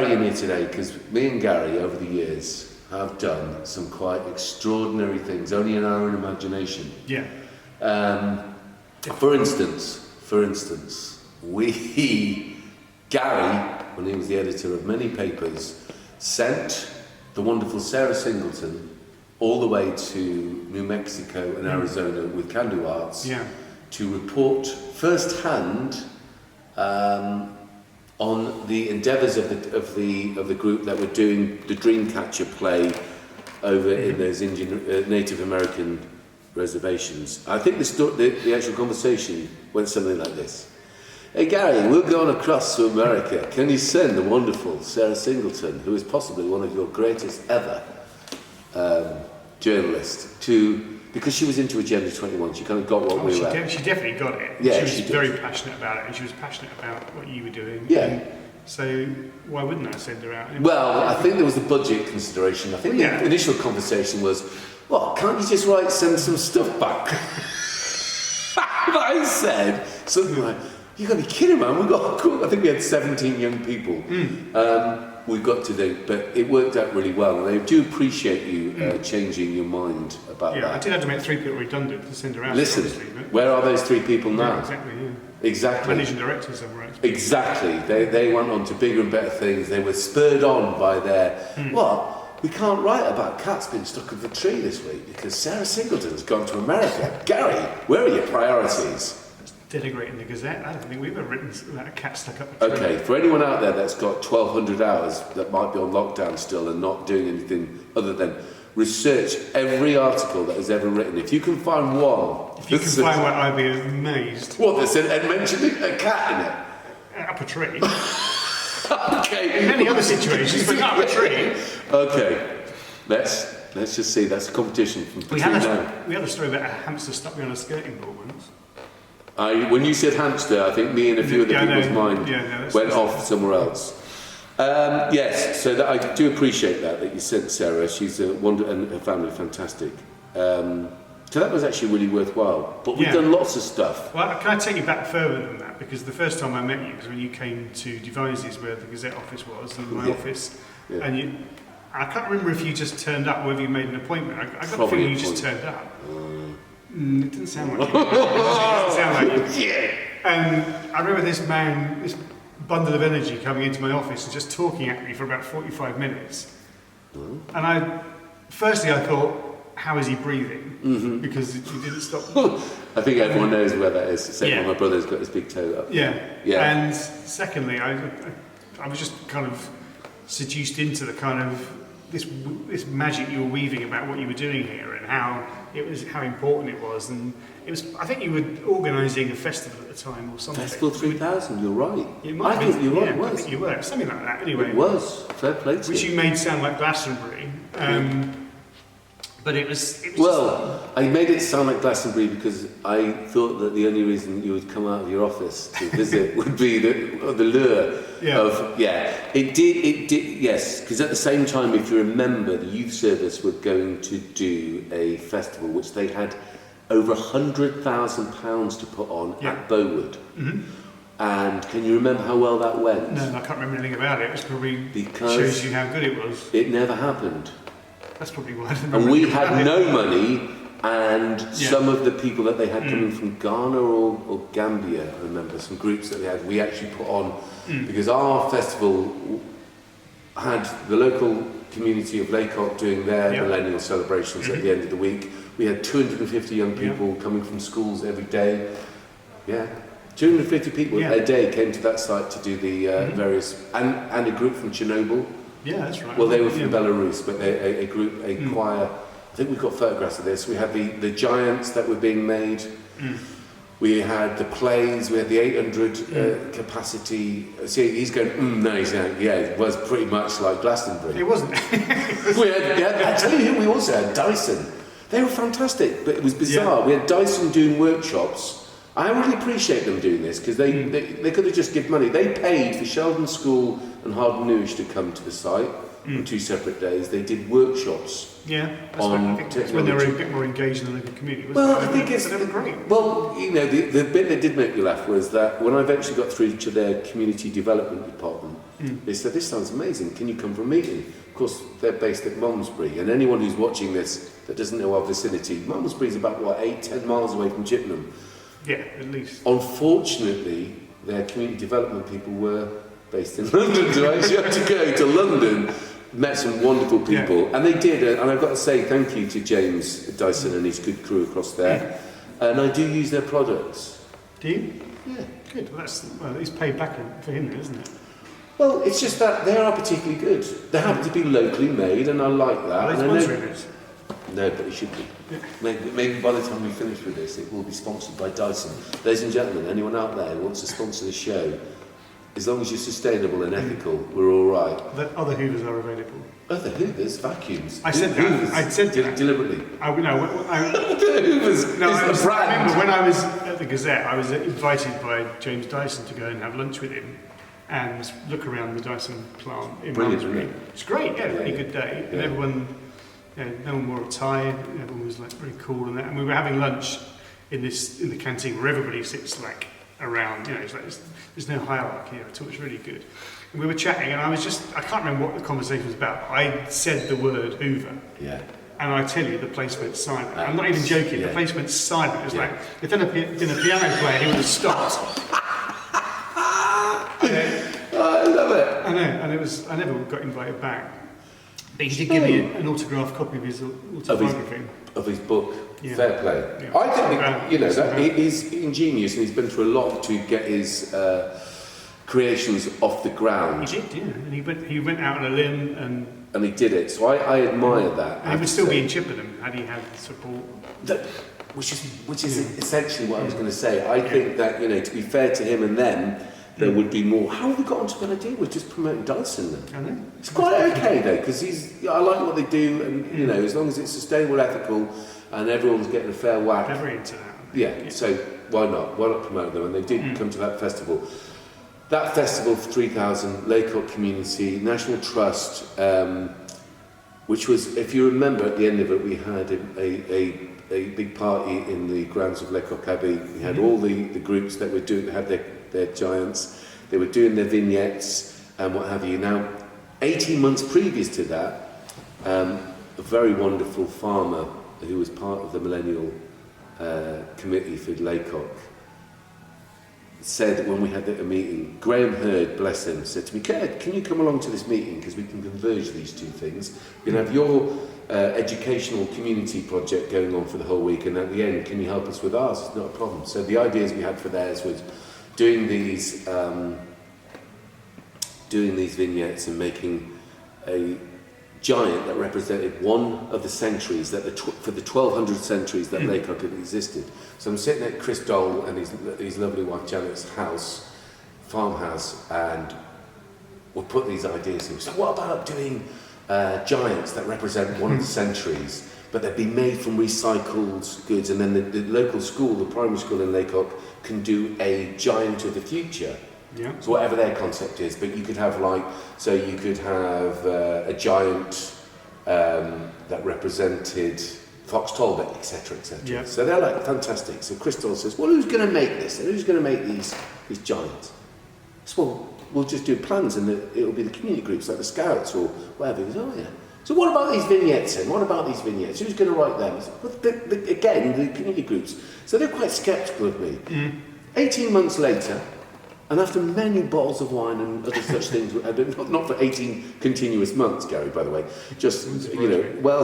Gary in here today because me and Gary over the years have done some quite extraordinary things, only in our own imagination. Yeah. For instance, Gary, when he was the editor of many papers, sent the wonderful Sarah Singleton all the way to New Mexico and Arizona with Kandu Arts to report firsthand on the endeavours of the group that were doing the Dreamcatcher play over in those Indian Native American reservations. I think the actual conversation went something like this. Hey Gary, we're going across to America. Can you send the wonderful Sarah Singleton, who is possibly one of your greatest ever journalists, because she was into Agenda 21, she kind of got what we were. She definitely got it. Yeah, she was very passionate about it, and she was passionate about what you were doing. Yeah. So why wouldn't I send her out? Well, I think there was a budget consideration. I think the initial conversation was, well, can't you just send some stuff back? But I said something like, you got to be kidding, man. I think we had 17 young people. We've got to do, but it worked out really well, and I do appreciate you changing your mind about that. Yeah, I did have to make 3 people redundant to send her out. Listen, where are those 3 people now? Yeah, exactly, yeah. Exactly. Managing directors somewhere else. Exactly. They went on to bigger and better things. They were spurred on by their, we can't write about cats being stuck in the tree this week because Sarah Singleton's gone to America. Gary, where are your priorities? Denigrating the Gazette. I don't think we've ever written about a cat stuck up a tree. Okay, for anyone out there that's got 1,200 hours that might be on lockdown still and not doing anything other than research every article that has ever written. If you can find one... If you can find one, I'd be amazed. What, that said, and mentioned a cat in it? Up a tree. Okay. In many other situations, but not up a tree. Okay, let's just see. That's a competition from we had a story about a hamster stuck me on a skirting board once. When you said hamster, I think me and a few other people's mind went off somewhere else. Yes, so I do appreciate that you sent Sarah. She's a wonder, and her family fantastic. So that was actually really worthwhile. But we've done lots of stuff. Well, can I take you back further than that? Because the first time I met you was when you came to Devizes, where the Gazette office was, and my office, and I can't remember if you just turned up or whether you made an appointment. I got the feeling you just turned up. It didn't sound like you. It doesn't sound like you. Yeah. And I remember this bundle of energy coming into my office and just talking at me for about 45 minutes. And firstly I thought, how is he breathing? Because he didn't stop. I think everyone knows where that is, except when my brother's got his big toe up. Yeah. And secondly, I was just kind of seduced into the kind of this magic you were weaving about what you were doing here and how important it was, and it was. I think you were organising a festival at the time or something. Festival 3000. You're right. It might I think you're right. It was. I think you were something like that. Anyway, it was. Fair play to which you. you made sound like Glastonbury, but it was. Well, I made it sound like Glastonbury because I thought that the only reason you would come out of your office to visit would be the lure of It did. Yes, because at the same time, if you remember, the youth service were going to do a festival which they had over £100,000 to put on at Bowood. And can you remember how well that went? No, I can't remember anything about it. It was probably shows you how good it was. It never happened. That's probably why I didn't remember. And we had no money, and some of the people that they had coming from Ghana or Gambia, I remember, some groups that they had, we actually put on, because our festival had the local community of Laycock doing their millennial celebrations at the end of the week. We had 250 young people coming from schools every day. 250 people a day came to that site to do the various, and a group from Chernobyl. Yeah, that's right. Well, they were from Belarus, but a group, a choir. I think we've got photographs of this. We had the giants that were being made. We had the plays. We had the 800 capacity. See, he's going. No, he's going. Yeah, it was pretty much like Glastonbury. It wasn't. I tell you, we also had Dyson. They were fantastic, but it was bizarre. We had Dyson doing workshops. I really appreciate them doing this because they could have just given money. They paid for Sheldon School and Hardenouge to come to the site on 2 separate days. They did workshops. Yeah, that's when they were a bit more engaged in the local community. Well, I think they were great. Well, you know, the bit that did make me laugh was that when I eventually got through to their community development department, They said, this sounds amazing, can you come for a meeting? Of course, they're based at Malmesbury, and anyone who's watching this that doesn't know our vicinity, Malmesbury's about, 8-10 miles away from Chippenham. Yeah, at least. Unfortunately, their community development people were based in London, so I actually had to go to London, met some wonderful people, and they did, and I've got to say thank you to James Dyson and his good crew across there, and I do use their products. Do you? Yeah. Good, well, at least paid back for him, isn't it? Well, it's just that they are particularly good. They happen to be locally made, and I like that. Are they sponsoring this? No, but it should be. Maybe by the time we finish with this, it will be sponsored by Dyson. Ladies and gentlemen, anyone out there who wants to sponsor the show, as long as you're sustainable and ethical, we're all right. The other Hoovers are available. Other Hoovers? Vacuums? I said that. I said that. Deliberately. The Hoovers. No, I brand. remember when I was at the Gazette, I was invited by James Dyson to go and have lunch with him and look around the Dyson plant in Malmesbury. It's great, really good day. And everyone, no one wore a tie, everyone was like very cool and that. And we were having lunch in the canteen where everybody sits like around, it's like there's no hierarchy at all, it's really good. And we were chatting and I can't remember what the conversation was about. I said the word Hoover. Yeah. And I tell you, the place went silent. I'm not even joking, the place went silent. It was like, if there'd been a piano player, he would have stopped. I love it. I know, and I never got invited back. But he did give me an autographed copy of his autobiography. Of his book. Yeah. Fair play. Yeah. I think, that he's ingenious and he's been through a lot to get his creations off the ground. He did, yeah. And he went out on a limb and he did it. So I admire that. And he would still be in Chippenham had he had support. Which is essentially what I was going to say. I think that, to be fair to him and them, there would be more. How have we got onto an idea with just promoting Dyson then? I know. It's quite okay though, because I like what they do, and as long as it's sustainable, ethical, and everyone's getting a fair whack. They're very into that. Yeah, so why not? Why not promote them? And they did come to that festival. That festival for 3,000, Laycock Community, National Trust, which was, if you remember at the end of it, we had a big party in the grounds of Laycock Abbey. We had all the groups that were doing, had their giants, they were doing their vignettes and what have you. Now, 18 months previous to that, a very wonderful farmer who was part of the Millennial Committee for Laycock said when we had a meeting, Graham Hurd, bless him, said to me, can you come along to this meeting because we can converge these two things. You can have your educational community project going on for the whole week, and at the end, can you help us with ours? It's not a problem. So the ideas we had for theirs was doing these vignettes and making a giant that represented one of the centuries that for the 1200 centuries that Laycock had existed. So I'm sitting at Chris Dole and his lovely wife Janet's farmhouse, and we'll put these ideas in. So what about doing giants that represent one of the centuries, but they'd be made from recycled goods, and then the local school, the primary school in Laycock, can do a giant of the future. Yeah. So whatever their concept is, but you could have a giant that represented Fox Talbot, etc., etc. Yeah. So they're like fantastic. So Crystal says, well, who's going to make this? And who's going to make these giants? So, well, we'll just do plans, and it'll be the community groups like the Scouts or whatever. He goes, oh yeah. So what about these vignettes then? What about these vignettes? Who's going to write them? Well, again, the community groups. So they're quite sceptical of me. 18 months later, and after many bottles of wine and other such things, not for 18 continuous months, Gary, by the way, just, well,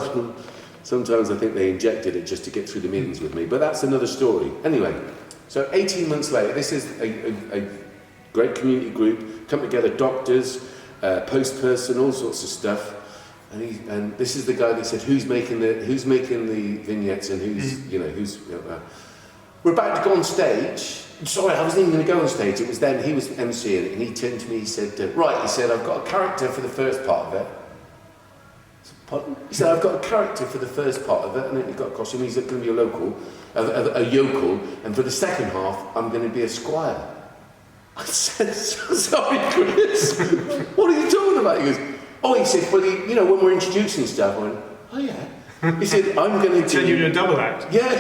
sometimes I think they injected it just to get through the meetings with me, but that's another story. Anyway, so 18 months later, this is a great community group, come together, doctors, post person, all sorts of stuff. And this is the guy that said, who's making the vignettes and who's. We're about to go on stage. Sorry, I wasn't even going to go on stage. It was then he was emceeing it, and he turned to me. He said, "Right," he said, "I've got a character for the first part of it." I said, "Pardon?" He said, "I've got a character for the first part of it, and then you've got a costume. He's going to be a yokel, and for the second half, I'm going to be a squire." I said, "Sorry, Chris, what are you talking about?" He goes, "Oh," he said, "Well, when we're introducing stuff," I went, "Oh yeah." He said, "I'm going to turn you to a double act." Yeah.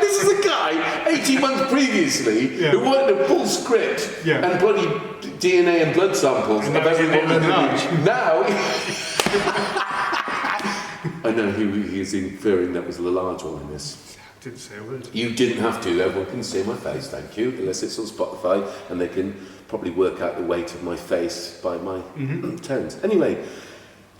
This is a guy 18 months previously who wanted a full script and bloody DNA and blood samples of everyone. Now, I know he is inferring that was the large one in this. Didn't say a word. You didn't have to. Everyone can see my face, thank you. Unless it's on Spotify, and they can probably work out the weight of my face by my tones. Anyway,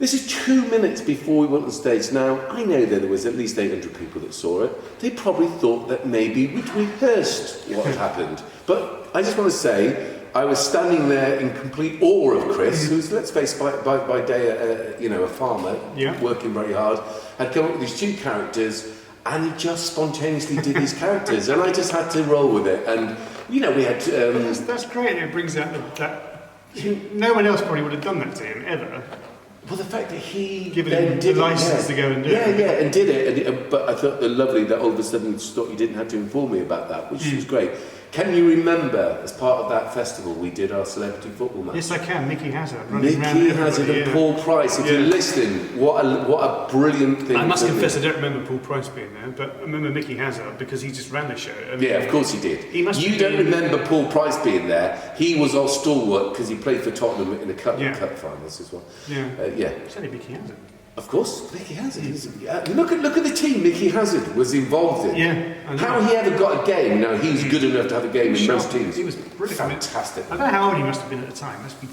this is 2 minutes before we went on stage. Now, I know that there was at least 800 people that saw it. They probably thought that maybe we'd rehearsed what had happened. But I just want to say, I was standing there in complete awe of Chris, who's, let's face it, by day, a farmer, working very hard, had come up with these 2 characters, and he just spontaneously did his characters, and I just had to roll with it. And we had. That's great. It brings out that no one else probably would have done that to him ever. Well, the fact that he given him the license to go and do it. Yeah, and did it. But I thought lovely that all of a sudden you didn't have to inform me about that, which was great. Can you remember, as part of that festival, we did our celebrity football match? Yes, I can. Mickey Hazard. Mickey Hazard and Paul Price. If you're listening, what a brilliant thing. I must confess, I don't remember Paul Price being there, but I remember Mickey Hazard because he just ran the show. I mean, of course he did. You don't remember Paul Price being there. He was our stalwart because he played for Tottenham in the cup finals as well. It's only Mickey Hazard. Of course, Mickey Hazard. Look at the team Mickey Hazard was involved in. Yeah, how he ever got a game. Now he's good enough to have a game in most teams. He was brilliant. Fantastic. I don't know how old he must have been at the time. Must be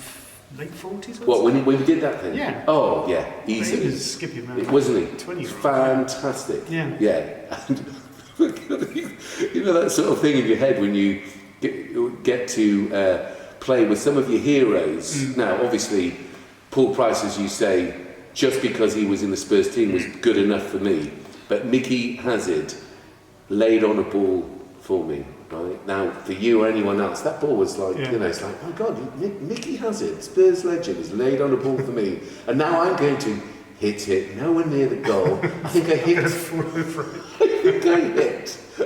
late 40s. What, when we did that thing? Yeah. Oh yeah, easy. He was skipping around. Wasn't he? 20. Fantastic. Yeah. Yeah. That sort of thing in your head when you get to play with some of your heroes. Now, obviously, Paul Price, as you say, just because he was in the Spurs team was good enough for me. But Mickey Hazard laid on a ball for me, right? Now, for you or anyone else, that ball was like, it's like, oh God, Mickey Hazard, Spurs legend, has laid on a ball for me. And now I'm going to hit it nowhere near the goal. I think I hit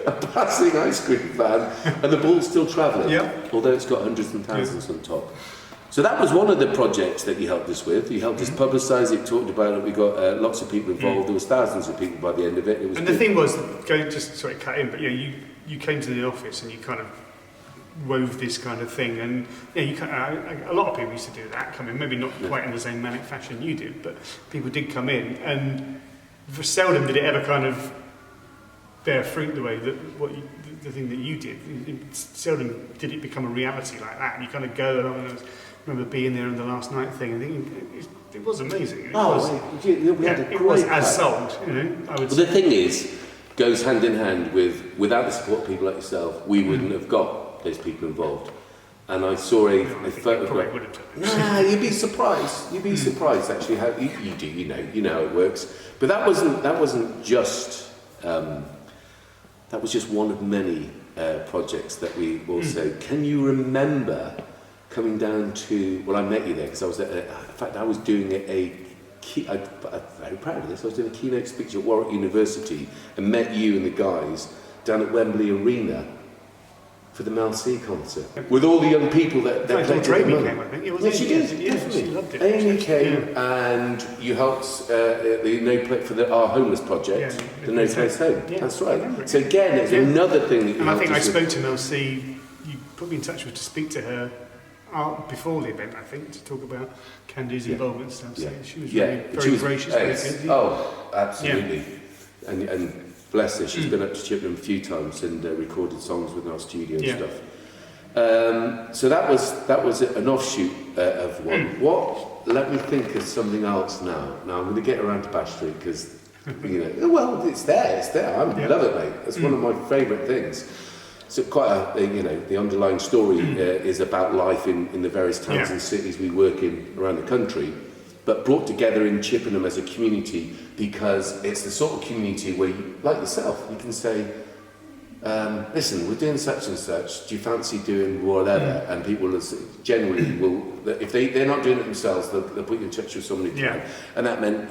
a passing ice cream van and the ball's still travelling, although it's got hundreds and thousands on top. So that was one of the projects that you helped us with. You helped us publicise it, talked about it. We got lots of people involved. There was thousands of people by the end of it. It was the thing was, cut in, but you came to the office and you kind of wove this kind of thing, and a lot of people used to do that. Come in, maybe not quite in the same manic fashion you did, but people did come in, and seldom did it ever kind of bear fruit the way that the thing that you did. Seldom did it become a reality like that, and you kind of go along. And I remember being there on the last night thing and thinking it was amazing. It was as sold, I would say. The thing is, goes hand in hand with, without the support of people like yourself, we wouldn't have got those people involved. And I saw a photograph. Nah, you'd be surprised. You'd be surprised actually how you do. You know how it works. But that wasn't just. That was just one of many projects that we also. Can you remember coming down to? Well, I met you there because I was. In fact, I was doing I'm very proud of this. I was doing a keynote speech at Warwick University and met you and the guys down at Wembley Arena for the Mel C concert with all the young people that played. Amy came, I think. She did. Definitely. She loved it. Amy came and you helped the No Place for our homeless project, the No Place Home. Yeah, that's right. So again, it's another thing that you. And I think I spoke to Mel C. You put me in touch with to speak to her before the event, I think, to talk about Kandu's involvement and stuff. So she was very gracious. Oh, absolutely. And bless her, she's been up to Chippenham a few times and recorded songs with our studio and stuff. So that was an offshoot of one. Let me think of something else now. Now I'm going to get around to Bash Street because, well, it's there. I love it, mate. It's one of my favourite things. So quite the underlying story is about life in the various towns and cities we work in around the country, but brought together in Chippenham as a community because it's the sort of community where, like yourself, you can say, listen, we're doing such and such, do you fancy doing whatever? And people generally will, if they're not doing it themselves, they'll put you in touch with somebody who can. And that meant,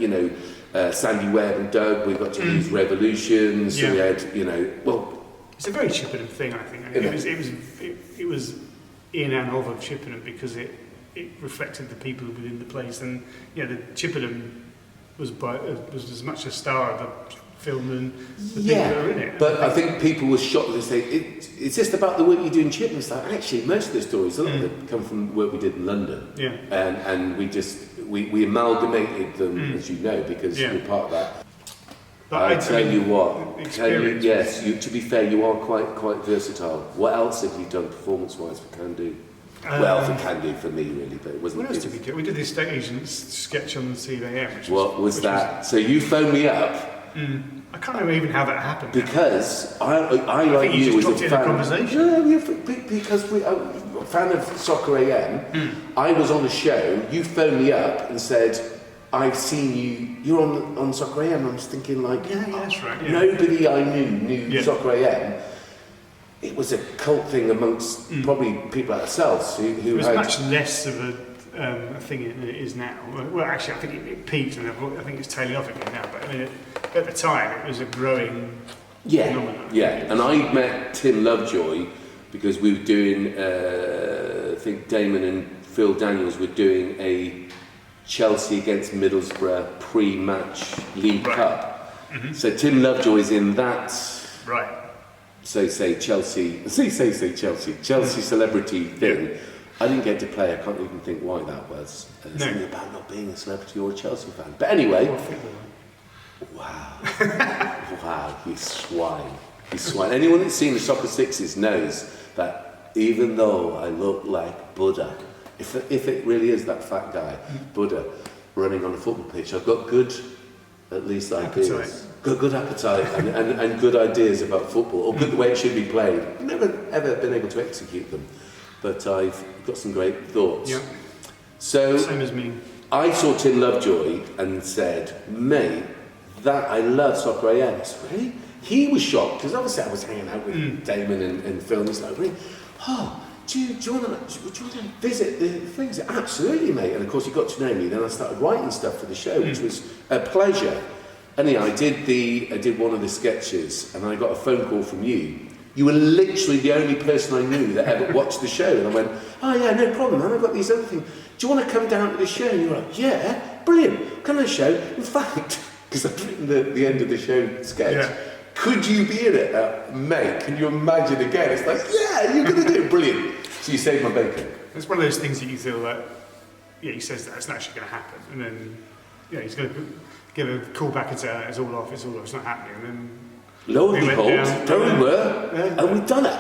Sandy Webb and Doug, we got to use Revolutions, so we had, it's a very Chippenham thing, I think. It was in and of Chippenham because it reflected the people within the place, and the Chippenham was as much a star of the film than the people that are in it. But I think people were shocked. They say it's just about the work you do in Chippenham. It's like, actually, most of the stories, a lot of them come from the work we did in London. Yeah. And we amalgamated them, as you know, because we're part of that. But I tell you what, yes, to be fair, you are quite versatile. What else have you done performance-wise for Kandu? Well, for Kandu, for me, really, but it wasn't. What else did we do? We did the estate agents sketch on the CVM. What was that? So you phoned me up. I can't remember even how that happened. Because I like you as just a dropped in fan. a conversation. No, because I'm a fan of Soccer AM. I was on a show. You phoned me up and said, "I've seen you. You're on Soccer AM." I was thinking, like, yeah, that's right. Yeah. Nobody I knew Soccer AM. It was a cult thing amongst probably people like ourselves who it was had much less of a thing than it is now. Well, actually, I think it peaked, and I think it's tailing off again now. But I mean, at the time, it was a growing phenomenon. Yeah, and I met Tim Lovejoy because we were doing, I think Damon and Phil Daniels were doing a Chelsea against Middlesbrough pre-match League Cup. So Tim Lovejoy's in that. Right. Say Chelsea celebrity thing. I didn't get to play. I can't even think why that was. Something about not being a celebrity or a Chelsea fan. But anyway, wow, you swine. Anyone that's seen the Soccer Sixes knows that even though I look like Buddha, if it really is that fat guy, Buddha, running on a football pitch, I've got good, at least ideas. Good appetite and good ideas about football, or good the way it should be played. I've never ever been able to execute them, but I've got some great thoughts. Yeah. So same as me. I saw Tim Lovejoy and said, "Mate, that I love Soccer AM." I said, "Really?" He was shocked because obviously I was hanging out with Damon and Phil, and he's like, "Really? Oh, do you want to visit the things?" Absolutely, mate. And of course, he got to know me. Then I started writing stuff for the show, which was a pleasure. Anyhow, I did one of the sketches, and I got a phone call from you. You were literally the only person I knew that ever watched the show, and I went, "Oh yeah, no problem, man. I've got these other things. Do you want to come down to the show?" And you were like, "Yeah, brilliant. Come to the show. In fact," because I'd written the end of the show sketch. "Could you be in it, mate? Can you imagine again?" It's like, "Yeah, you're going to do it. Brilliant." So you saved my bacon. It's one of those things that you feel like, he says that it's not actually going to happen, and then he's going to give a call back and say, "It's all off, it's not happening." And then lo and behold, there we were, and we've done it.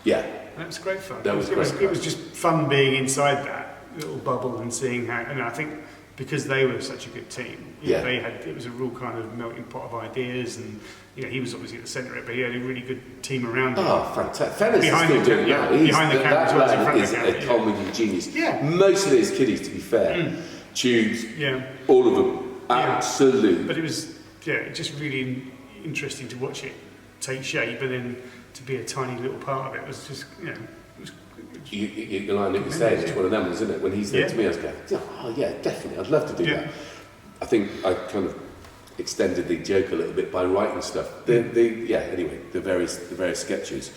Yeah. That was great fun. That was it great. It was just fun being inside that little bubble and seeing how, and I think because they were such a good team, it was a real kind of melting pot of ideas, and he was obviously at the centre of it, but he had a really good team around him. Oh, fantastic. Fellas is still doing that. Behind the camera as well as in front of the camera. Is a comedy genius. Yeah. Most of his kiddies, to be fair. Tubes. Yeah. All of them. Absolutely. But it was, just really interesting to watch it take shape, and then to be a tiny little part of it was just, it was you like Nick was saying, it's one of them, isn't it? When he said to me, I was going, "Oh yeah, definitely, I'd love to do that." I think I kind of extended the joke a little bit by writing stuff. Anyway, the various sketches.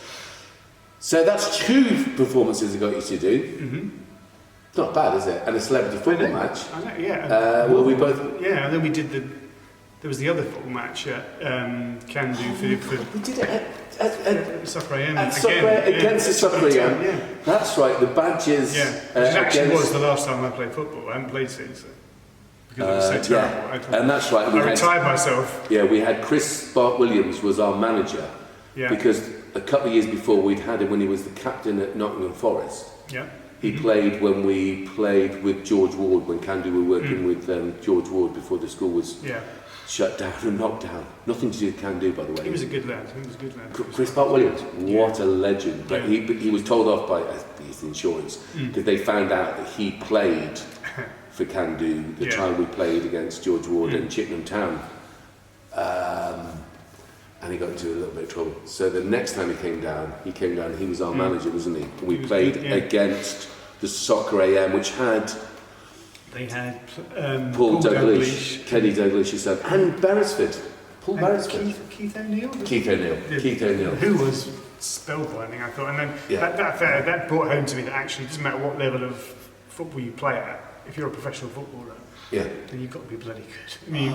So that's 2 performances I got you to do. Mm-hmm. Not bad, is it? And a celebrity football match. I know, yeah. Well, we both. Yeah, and then we did there was the other football match at Kandu for. We did it at Soccer AM against the Soccer AM. Yeah. That's right. The badges. Yeah, which actually was the last time I played football. I haven't played since. Because it was so terrible. And that's right. I retired myself. Yeah, we had Chris Bart Williams was our manager. Yeah. Because a couple of years before we'd had him when he was the captain at Nottingham Forest. Yeah. He played when we played with George Ward, when Kandu were working with George Ward before the school was shut down and knocked down. Nothing to do with Kandu, by the way. He was a good lad. Chris Bart Williams, what a legend. But he was told off by his insurance because they found out that he played for Kandu the time we played against George Ward and Chippenham Town. And he got into a little bit of trouble. So the next time he came down, he was our manager, wasn't he? We played against the Soccer AM, which had... They had Paul Douglas, Kenny Douglas, your son, and Beresford. Paul Beresford. Keith O'Neill? Keith O'Neill. Who was spellbinding, I thought. And then that brought home to me that actually it doesn't matter what level of football you play at, if you're a professional footballer, yeah, then you've got to be bloody good. I mean,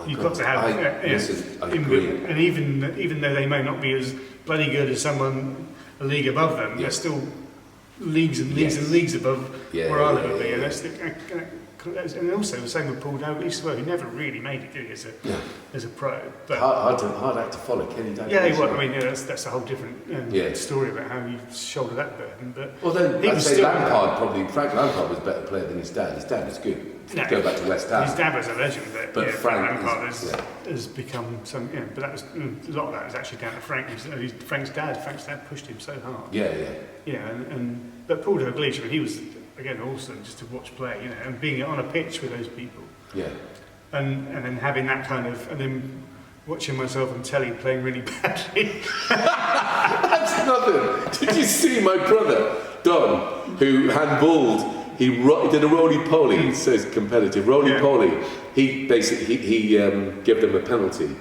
you've God. got to have. Listen, I agree. And even though they may not be as bloody good as someone a league above them, they're still leagues and leagues and leagues above where I'll ever be. And and also the same with Paul Dalglish as well. He never really made it, did he, as a pro. But hard act to follow, Kenny Dalglish. Yeah, he was. I mean, that's a whole different story about how you shoulder that burden. But then I'd say Frank Lampard was a better player than his dad. His dad was good. Go back to West Ham. His dad was a legend, but Frank Lampard has become some. But that was a lot of that was actually down to Frank. Frank's dad. Frank's dad pushed him so hard. But Paul Dalglish, I mean, he was again awesome just to watch play, and being on a pitch with those people. Yeah. And then having that kind of, and then watching myself on telly playing really badly. That's nothing. Did you see my brother Don, who handballed? He did a roly-poly, so it's competitive, roly-poly. He basically, he gave them a penalty.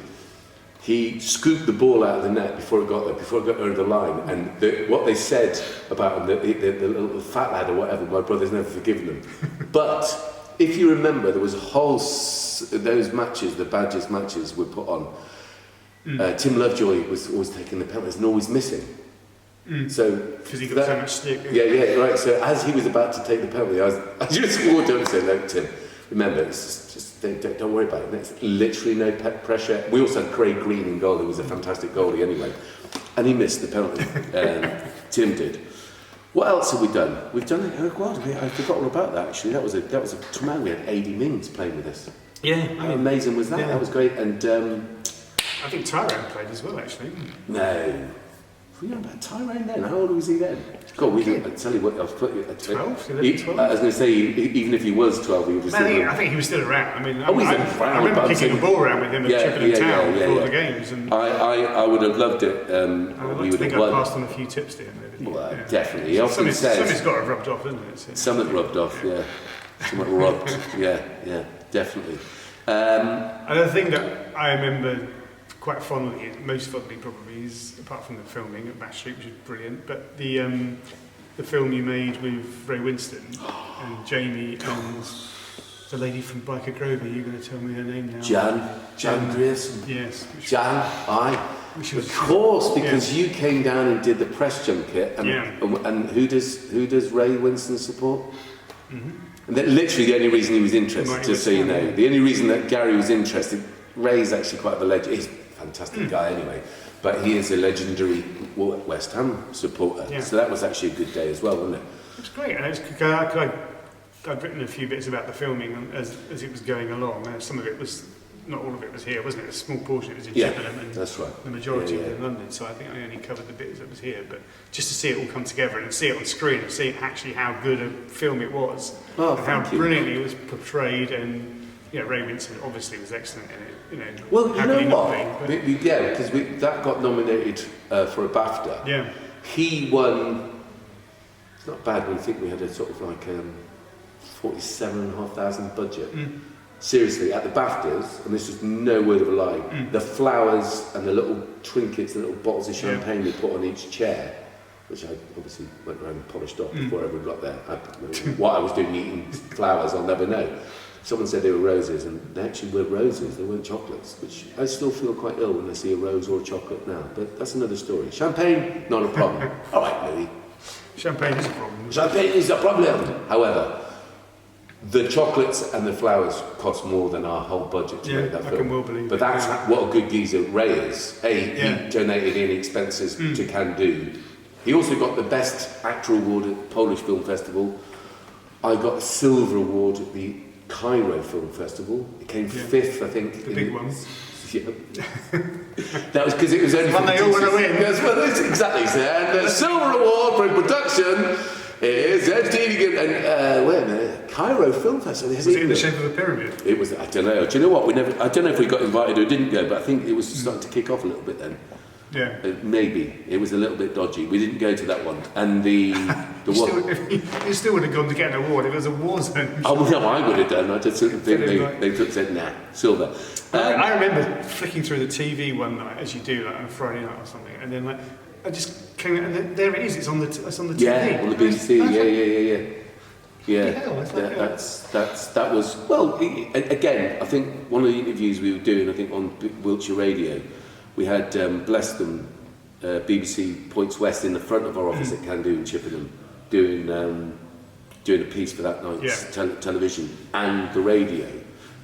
He scooped the ball out of the net before it got over the line. And what they said about him, the little fat lad or whatever, my brother's never forgiven him. But if you remember, there was a whole, those matches, the Badgers matches were put on. Tim Lovejoy was always taking the penalties and always missing. So because he got so much stick. Yeah, right. So as he was about to take the penalty, I just walked up and said, "No, Tim, remember, it's just don't worry about it. There's literally no pressure." We also had Craig Green in goal, who was a fantastic goalie anyway, and he missed the penalty. Tim did. What else have we done? We've done it. Oh God, I forgot all about that. Actually, that was a man. We had AD Mings playing with us. Yeah, how amazing was that? Yeah. That was great. And I think Tyrone played as well, actually. No. We know about Tyrone then. How old was he then? God, I tell you what, I'll put you at 12. I was going to say, even if he was 12, he was still around. I think he was still around. I mean, I remember kicking the ball around with him and chipping in town before the games. And I would have loved it. I think I passed on a few tips to him. Well, definitely. He often says... Something's got to have rubbed off, isn't it? Something rubbed off, yeah. Something rubbed, yeah, definitely. Another thing that I remember quite fondly, most fondly probably, is apart from the filming at Bash Street, which is brilliant, but the film you made with Ray Winston and Jamie and the lady from Biker Grove. Are you going to tell me her name now? Jan Grierson. Yes. Jan, of course, because you came down and did the press junket, and who does Ray Winston support? Mm-hmm. And that literally the only reason he was interested, just so you know, the only reason that Gary was interested. Ray's actually quite a legend. He's a fantastic guy anyway, but he is a legendary West Ham supporter. Yeah. So that was actually a good day as well, wasn't it? It was great, and I'd written a few bits about the filming as it was going along. Some of it was, not all of it was here, wasn't it? A small portion of it was in Chippenham, and that's right. The majority was in London. So I think I only covered the bits that was here. But just to see it all come together and see it on screen and see actually how good a film it was, and how brilliantly it was portrayed, and Ray Winston obviously was excellent in it. Well, you know what? Because that got nominated for a BAFTA. Yeah. He won. It's not bad when you think we had a sort of like 47,500 budget. Seriously, at the BAFTAs, and this is no word of a lie, the flowers and the little trinkets, the little bottles of champagne they put on each chair, which I obviously went around and polished off before I ever got there. What I was doing eating flowers, I'll never know. Someone said they were roses, and they actually were roses, they weren't chocolates, which I still feel quite ill when I see a rose or a chocolate now, but that's another story. Champagne, not a problem. All right, Louis. Champagne is a problem. Champagne is a problem. However, the chocolates and the flowers cost more than our whole budget to make that film. I can well believe but that's what a good geezer Ray is. He donated any expenses to Kandu. He also got the Best Actor Award at Polish Film Festival. I got a Silver Award at the Cairo Film Festival. It came fifth, I think. The big ones. Yeah. That was because it was only one they all want to win. Yes, well, that's exactly so. And the Silver Award for production is Ed Deedigan and wait a minute, Cairo Film Festival. Was it in the shape of a pyramid? It was. I don't know. Do you know what? I don't know if we got invited or didn't go, but I think it was starting to kick off a little bit then. Yeah. Maybe it was a little bit dodgy. We didn't go to that one, and the you still would have gone to get an award if it was a war zone. Oh no, I would have done. I just think they said nah, silver. I remember flicking through the TV one night, as you do, like on a Friday night or something, and then I just came and there it is. It's on the TV. Yeah, on the BBC. Yeah. Yeah, hell, that was, well, again, I think one of the interviews we were doing, I think on Wiltshire Radio, we had, bless them, BBC Points West in the front of our office at Kandu and Chippenham, doing a piece for that night's television and the radio.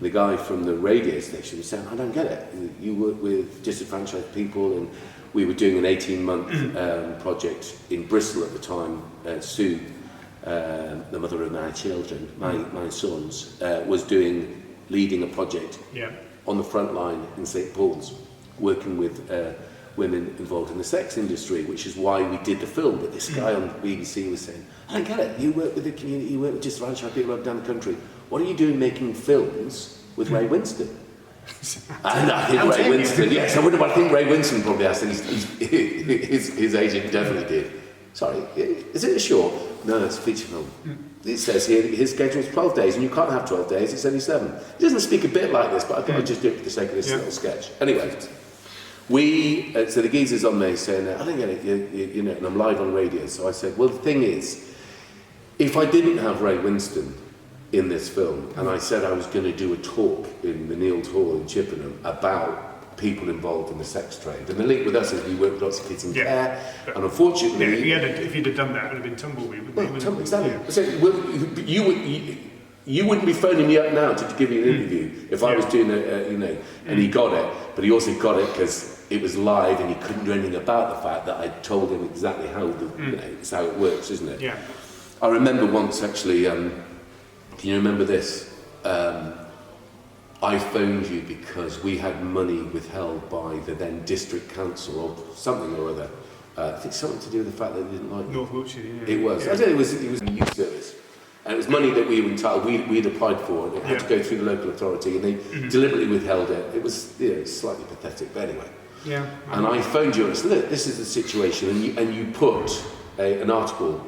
The guy from the radio station was saying, I don't get it. You work with disenfranchised people, and we were doing an 18-month project in Bristol at the time. Sue, the mother of my children, my sons, was leading a project on the front line in St Paul's, working with women involved in the sex industry, which is why we did the film. But this guy on the BBC was saying, I don't get it. You work with the community, you work with disenfranchised people up down the country. What are you doing making films with Ray Winston? And I think Ray Winston, yes, I think Ray Winston probably asked, and his agent definitely did. Sorry, is it a short? No, it's a feature film. It says here his schedule's 12 days, and you can't have 12 days, it's only 7. He doesn't speak a bit like this, but I thought I'd just do it for the sake of this little sketch. Anyway, so the geezer's on me saying, I don't get it, you know, and I'm live on radio. So I said, well, the thing is, if I didn't have Ray Winston in this film, and I said I was going to do a talk in the Neald Hall in Chippenham about people involved in the sex trade, and the link with us is we work with lots of kids in care, and unfortunately... if you'd have done that, it would have been Tumbleweed. Exactly. I said, well, you wouldn't be phoning me up now to give you an interview if I was doing and he got it, but he also got it because it was live and he couldn't do anything about the fact that I told him exactly how it's how it works, isn't it? Yeah. I remember once actually, can you remember this? I phoned you because we had money withheld by the then district council or something or other. I think something to do with the fact that they didn't like North Wiltshire, It was. Yeah. I don't know, it was a youth service. And it was money that we were entitled, we'd applied for, and it had to go through the local authority, and they deliberately withheld it. It was slightly pathetic, but anyway. Yeah. And I phoned you and I said, look, this is the situation, and you put an article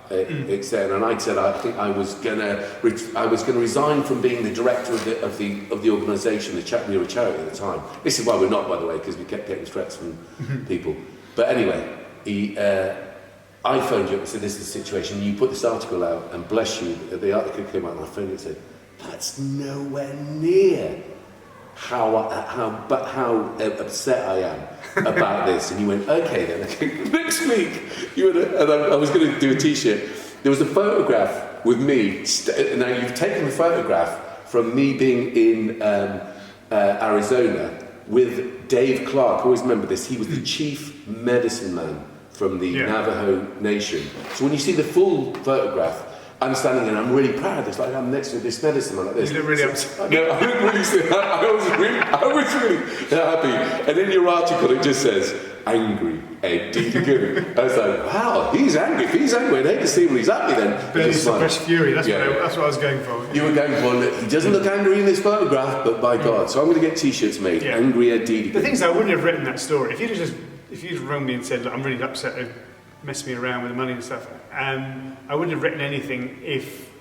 and I said I think I was gonna resign from being the director of the organisation. We were a charity at the time. This is why we're not, by the way, because we kept getting threats from people. But anyway, I phoned you up and said this is the situation. You put this article out, and bless you, the article came out, and I phoned you and said that's nowhere near how upset I am about this. And you went, okay then, okay. Next week, I was going to do a t-shirt. There was a photograph with me, now you've taken the photograph from me being in Arizona with Dave Clark. I always remember this. He was the chief medicine man from the Navajo Nation. So when you see the full photograph, I'm standing there and I'm really proud. It's like I'm next to this medicine man like this. You look really upset. No, I was really happy. And in your article it just says, angry Ed Deegan. I was like, wow, he's angry. If he's angry, I'd hate to see when he's happy then. Barely suppressed fury, that's what I was going for. You were going for, look, he doesn't look angry in this photograph, but by God. So I'm going to get t-shirts made, angry Ed Deegan. The thing is, I wouldn't have written that story. If you'd rung me and said, look, I'm really upset, they've messed me around with the money and stuff, I wouldn't have written anything if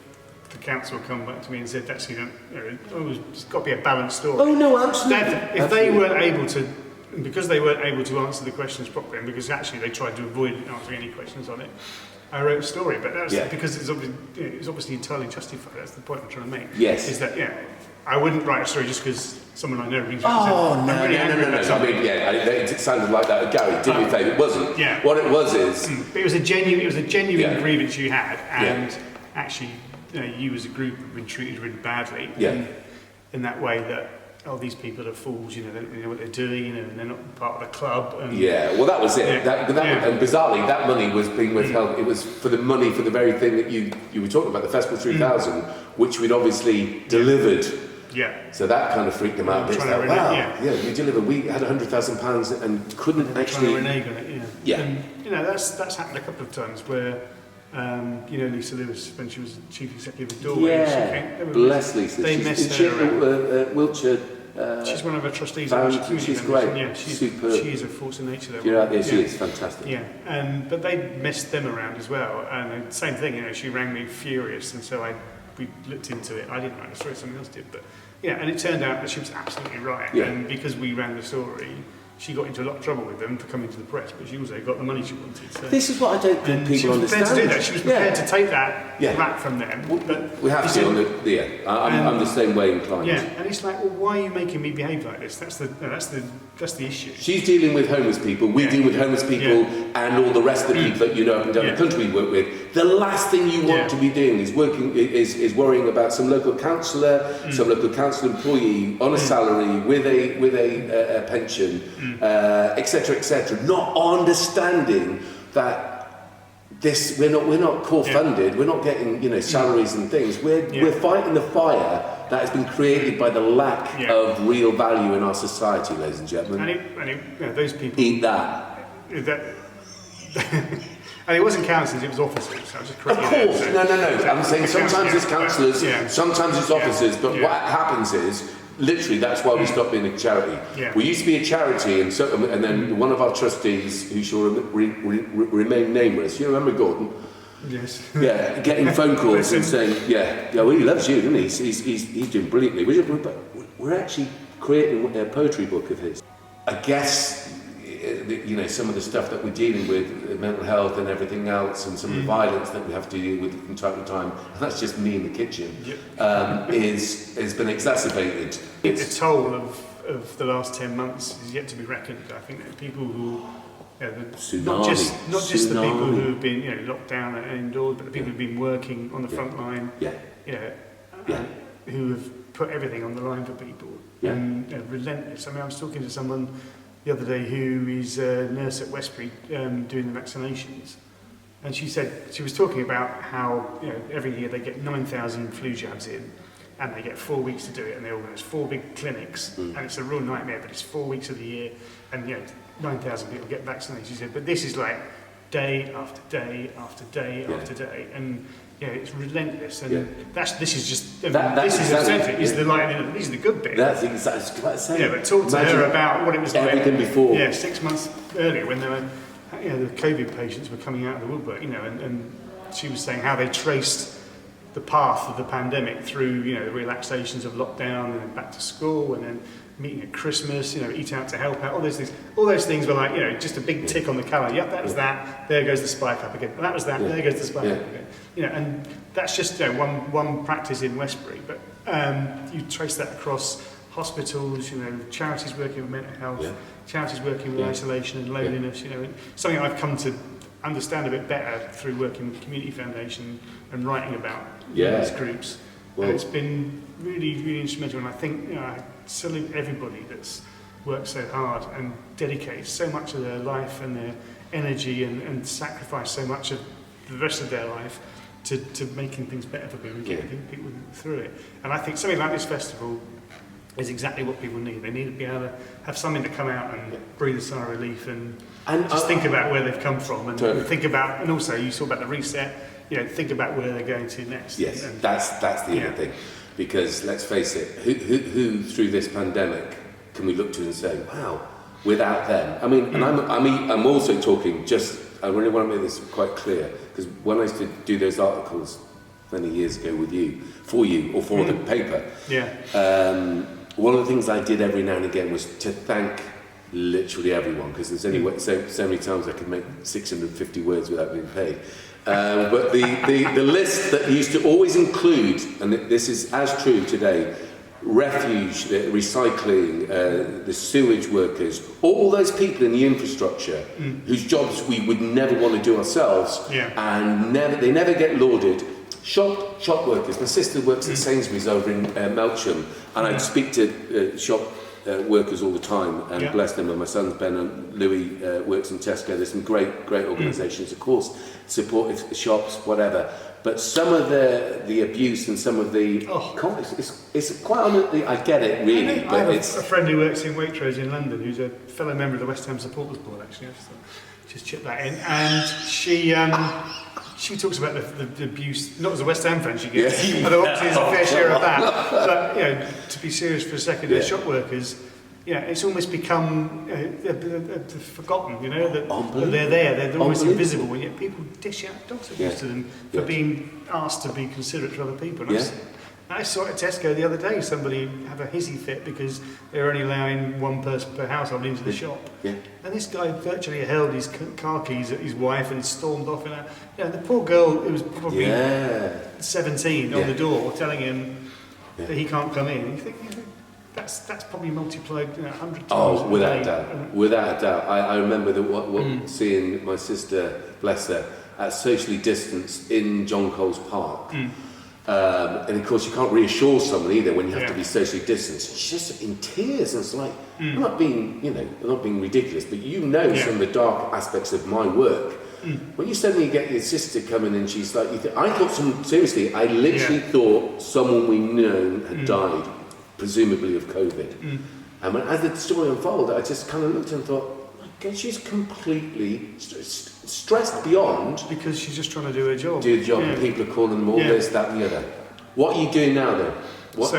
the council had come back to me and said, actually, it's got to be a balanced story. Oh, no, absolutely. If they weren't able to, because they weren't able to answer the questions properly, and because actually they tried to avoid answering any questions on it, I wrote a story. But that's because it's obviously entirely justified. That's the point I'm trying to make. Yes. Is that, I wouldn't write a story just because someone I know rings me and said, no. I mean, it sounded like that. Gary, do me a favour. It wasn't. Yeah. What it was is... It was a genuine grievance you had, and actually, you as a group have been treated really badly in that way that, these people are fools, they don't really know what they're doing, and they're not part of the club. And, well, that was it. And bizarrely, that money was being withheld. It was for the money for the very thing that you were talking about, the Festival 3000, which we'd obviously delivered. Yeah. So that kind of freaked them out. It's like, wow, you delivered. We had £100,000 and couldn't actually renege on it. And that's happened a couple of times where. Lisa Lewis, when she was chief executive of Doorway. Bless Lisa. They messed her around. Wiltshire. She's one of our trustees. She's great. Yeah, she's superb. She's a force of nature there. She is fantastic. Yeah, but they messed them around as well. And same thing, she rang me furious, and so we looked into it. I didn't write the story, someone else did, but and it turned out that she was absolutely right. And because we ran the story, she got into a lot of trouble with them for coming to the press, but she also got the money she wanted. So. This is what I don't think people understand. She was prepared to do that. She was prepared to take that back from them. But we have to. I'm the same way inclined. Yeah, and it's like, well, why are you making me behave like this? That's the issue. She's dealing with homeless people. We deal with homeless people and all the rest of the people that up and down the country we work with. The last thing you want to be doing is worrying about some local councillor, some local council employee on a salary with a pension, etc., etc. Not understanding that we're not core funded. We're not getting salaries and things. We're fighting the fire that has been created by the lack of real value in our society, ladies and gentlemen. And those people eat that. And it wasn't councillors, it was officers. So I was just of course, no. I'm saying sometimes it's councillors, sometimes it's officers, but what happens is, literally, that's why we stopped being a charity. We used to be a charity, and then one of our trustees, who shall remain nameless, you remember Gordon? Yes. Yeah, getting phone calls and saying, well, he loves you, doesn't he? He's doing brilliantly. We're actually creating a poetry book of his. I guess, some of the stuff that we're dealing with, mental health and everything else, and some of the violence that we have to deal with from time to time, and that's just me in the kitchen, has been exacerbated. The toll of the last 10 months is yet to be reckoned. I think that people who, not just the people who have been locked down and indoors, but the people who've been working on the front line, who have put everything on the line for people, and relentless. I mean, I was talking to someone the other day who is a nurse at Westbury doing the vaccinations, and she was talking about how every year they get 9,000 flu jabs in, and they get 4 weeks to do it, and they organise 4 big clinics, and it's a real nightmare, but it's 4 weeks of the year, and 9,000 people get vaccinated. She said, but this is like day after day after day after day, and it's relentless, and this is just this is essentially is the light. These are the good bits. That's exactly what I'm saying. But talk to her about what it was like everything before. 6 months earlier when there were the COVID patients were coming out of the woodwork. And she was saying how they traced the path of the pandemic through the relaxations of lockdown and then back to school and then meeting at Christmas, eat out to help out, all those things were like, just a big tick on the calendar. Yep, that was that. There goes the spike up again. And that was that. There goes the spike up again. And that's just one practice in Westbury. But you trace that across hospitals, charities working with mental health, charities working with isolation and loneliness. Something I've come to understand a bit better through working with the Community Foundation and writing about these groups. Well, and it's been really, really instrumental. And I think I salute everybody that's worked so hard and dedicated so much of their life and their energy and sacrificed so much of the rest of their life to making things better for people and getting people through it. And I think something like this festival is exactly what people need. They need to be able to have something to come out and breathe a sigh of relief and just think about where they've come from and think about, and also you talk about the reset, think about where they're going to next. Yes, that's the other thing. Because let's face it, who through this pandemic can we look to and say, wow, without them? I mean, and I'm also talking I really want to make this quite clear, because when I used to do those articles many years ago with you, for the paper, one of the things I did every now and again was to thank literally everyone, because there's only so many times I could make 650 words without being paid. But the list that used to always include, and this is as true today, refuge, recycling, the sewage workers, all those people in the infrastructure whose jobs we would never want to do ourselves, and they never get lauded. Shop workers. My sister works at Sainsbury's over in Melksham, and I speak to shop workers all the time, and bless them. And my sons Ben and Louis works in Tesco. There's some great organisations, of course, supportive shops, whatever. But some of the abuse and some of the it's quite honestly, I get it really. I have a friend who works in Waitrose in London, who's a fellow member of the West Ham Supporters Board. Actually, I just chip that in, and she talks about the abuse, not as a West Ham fan she gets, but obviously there's a fair share of that. But to be serious for a second, they're shop workers. It's almost become they're forgotten. That they're there, they're almost invisible, and yet people dish out dogs abuse to them for being asked to be considerate to other people. I saw at Tesco the other day somebody have a hissy fit because they're only allowing one person per household into the shop. Yeah. And this guy virtually held his car keys at his wife and stormed off. And the poor girl, who was probably 17, on the door, telling him that he can't come in. You think that's probably multiplied 100 times. Oh, without a doubt. Without a doubt. I remember seeing my sister, bless her, at socially distanced in John Coles Park. And of course, you can't reassure someone either when you have to be socially distanced. She's just in tears, and it's like, I'm not being ridiculous, but some of the dark aspects of my work. When you suddenly get your sister coming and she's like, I literally thought someone we know had died, presumably of COVID. And as the story unfolded, I just kind of looked and thought, okay, she's completely stressed beyond. Because she's just trying to do her job. And people are calling them all this, that, and the other. What are you doing now, then? So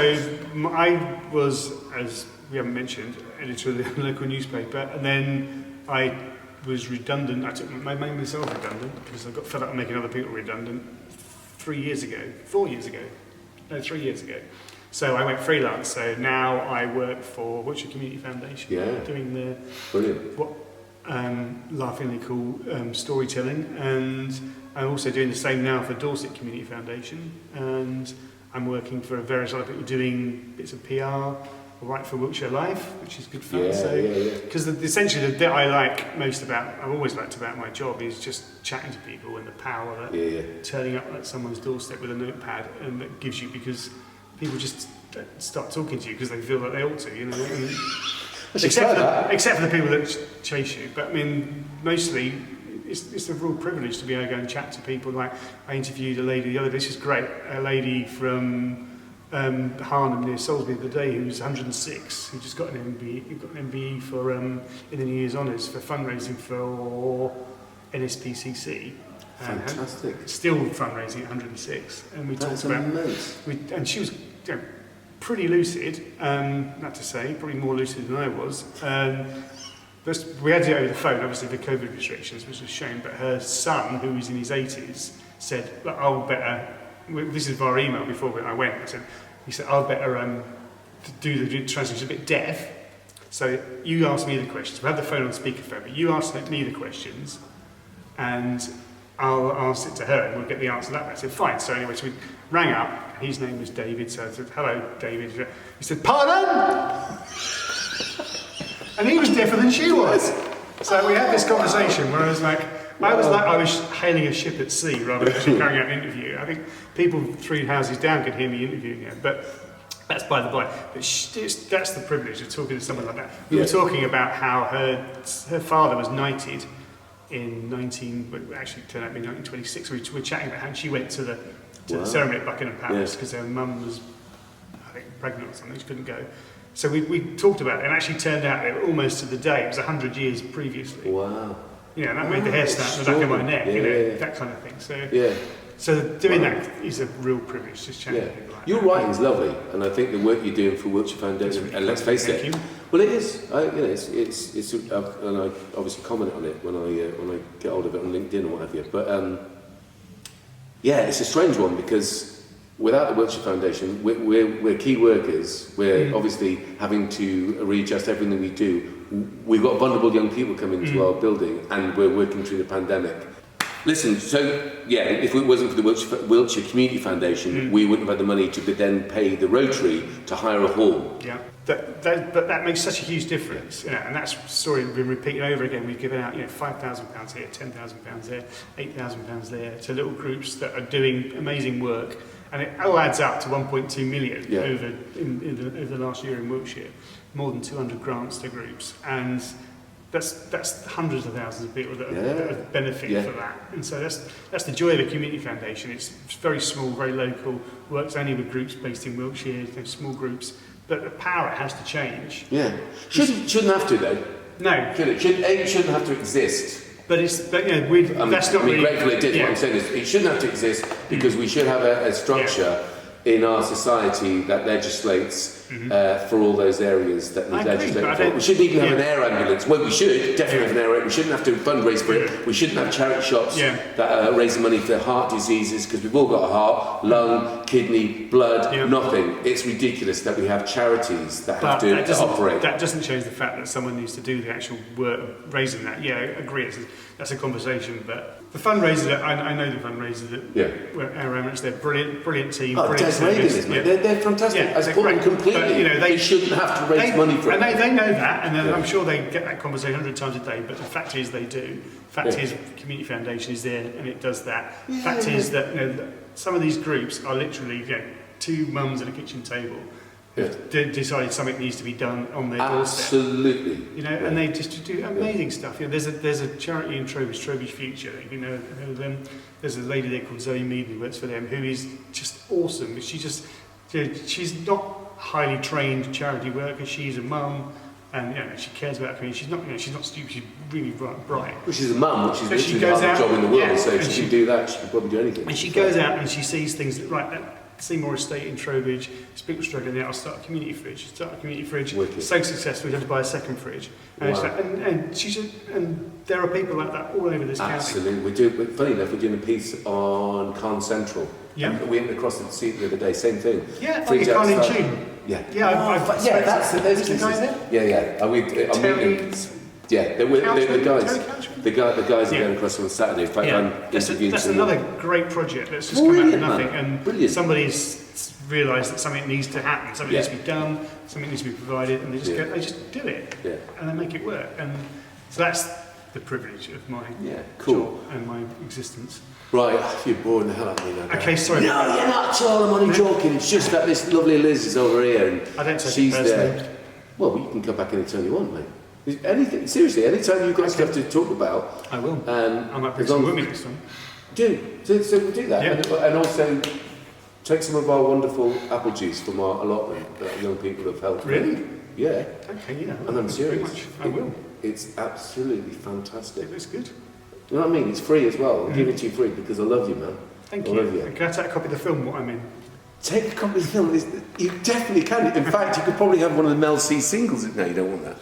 I was, as we haven't mentioned, editor of the local newspaper, and then I was redundant. I made myself redundant because I got fed up of making other people redundant 3 years ago. So I went freelance. So now I work for Wiltshire Community Foundation, doing the laughingly cool storytelling, and I'm also doing the same now for Dorset Community Foundation, and I'm working for various other people doing bits of PR. I write for Wiltshire Life, which is good fun. Because essentially the bit I like most I've always liked about my job is just chatting to people and the power that turning up at someone's doorstep with a notepad and that gives you, because people just start talking to you because they feel that they ought to, except for the people that chase you. But I mean, mostly it's a real privilege to be able to go and chat to people. Like I interviewed a lady the other day, this is great, a lady from Harnham near Salisbury the other day who's 106, who just got an MBE for in the New Year's Honours for fundraising for NSPCC. Fantastic. Still fundraising at 106, and we That's talked about. immense. And she was pretty lucid, not to say, probably more lucid than I was. We had to do it over the phone, obviously the COVID restrictions, which was shown, but her son, who was in his 80s, said, look, I'll better, this is via email before I went, he said, I'll better do the translation, a bit deaf, so you ask me the questions. We had the phone on speakerphone, but you ask me the questions, and I'll ask it to her, and we'll get the answer that way. I said, fine. So anyway, so we rang up. His name was David, so I said, hello, David. He said, pardon? And he was deafer than she was. So we had this conversation where I was like I was hailing a ship at sea rather than actually carrying out an interview. I think people 3 houses down could hear me interviewing her, but that's by the by. But that's the privilege of talking to someone like that. We were talking about how her father was knighted in actually turned out to be 1926. We were chatting about how she went to the ceremony at Buckingham Palace because her mum was, I think, pregnant or something. She couldn't go. So we talked about it, and actually turned out that almost to the day, it was 100 years previously. Wow. And that made the hair stand on the back of my neck, that kind of thing. So doing that is a real privilege, just chatting to people like Your writing's lovely, and I think the work you're doing for Wiltshire Foundation, and let's face it, well, it is. It's and I obviously comment on it when I get hold of it on LinkedIn or what have you. But it's a strange one because without the Wiltshire Foundation, we're key workers. We're obviously having to readjust everything we do. We've got vulnerable young people coming to our building, and we're working through the pandemic. Listen, if it wasn't for the Wiltshire Community Foundation, we wouldn't have had the money to then pay the Rotary to hire a hall. Yeah, but that makes such a huge difference, and that's a story we've been repeating over again. We've given out, £5,000 here, £10,000 there, £8,000 there to little groups that are doing amazing work, and it all adds up to 1.2 million over the last year in Wiltshire, more than 200 grants to groups, and that's hundreds of thousands of people that have benefited from that. And so that's the joy of a community foundation. It's very small, very local, works only with groups based in Wiltshire, small groups, but the power it has to change. Yeah. Shouldn't have to though. No. Should it? It shouldn't have to exist. But that's not really... grateful it did. What I'm saying is it shouldn't have to exist because we should have a structure in our society that legislates for all those areas that need I agree, legislative but I reform. don't- We shouldn't even have yeah. an air ambulance. Well, we should definitely have an air. We shouldn't have to fundraise for it. We shouldn't have charity shops that are raising money for heart diseases, because we've all got a heart, lung, kidney, blood, nothing. It's ridiculous that we have charities that have to operate. That doesn't change the fact that someone needs to do the actual work of raising that. Yeah, I agree. That's a conversation, but the fundraiser, I know the fundraiser that Air Emirates, they're brilliant team. Oh, brilliant Des Reagan, isn't it? They're fantastic. I support them completely. But, you know, they shouldn't have to raise money for it. And they know that, and I'm sure they get that conversation 100 times a day, but the fact is they do. The fact is Community Foundation is there and it does that. The fact is that, you know, some of these groups are literally, you know, two mums at a kitchen table decided something needs to be done on their doorstep. Absolutely. You know, and they just do amazing stuff. You know, there's a charity in Trowbridge Future. You know, there's a lady there called Zoe Mead who works for them, who is just awesome. She's not highly trained charity worker. She's a mum, and you know, she cares about her community. She's not stupid. She's really bright. Well, she's a mum, which is So she literally the goes hardest out- job in the world. yeah, So and if she she- can do that, she can probably do anything. And she goes out and she sees things that Seymour Estate in Trowbridge, there's people struggling there. I'll start a community fridge. Wicked. So successful, we had to buy a second fridge. And, and there are people like that all over this county. Absolutely, we do. But funny enough, we're doing a piece on Cairn Central. Yeah. And we went across the sea the other day. Same thing. Yeah, Fridge Cairn in outside. Tune. Yeah. Yeah, That's those the guy there. Yeah. I'm Terry. meeting. Yeah, the guys. The guys are going across on Saturday. In fact, I'm interviewing That's some- another great project that's just come out of Brilliant, nothing, man. and Brilliant. somebody's realised that something needs to happen, something needs to be done, something needs to be provided, and they just do it, and they make it work. And so that's the privilege of my job and my existence. Right, you're boring the hell out of me now. Okay, sorry. No, you're not at all. I'm only joking. It's just that this lovely Liz is over here, and I don't take it she's personally. there. Well, you can come back anytime you want, mate. Anything, seriously, anytime you've got stuff to talk about. I will. I might bring as some long- with me next time. So we'll do that. Yeah. And also take some of our wonderful apple juice from our allotment that young people have helped. Really? Yeah. Okay, yeah. And I'm serious. Pretty much. I will. It's absolutely fantastic. It looks good. You know what I mean? It's free as well. I'll give it to you free because I love you, man. Thank I you. love you. Can I take a copy of the film, what I'm in? Take a copy of the film. You definitely can. In fact, you could probably have one of the Mel C singles. No, you don't want that.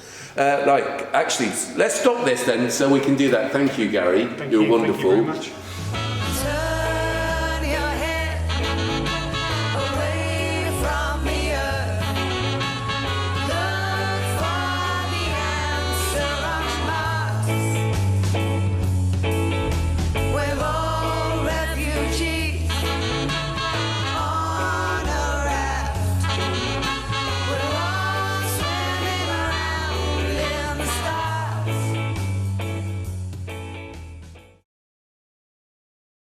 Actually, let's stop this then so we can do that. Thank you, Gary. You're wonderful. Thank you very much.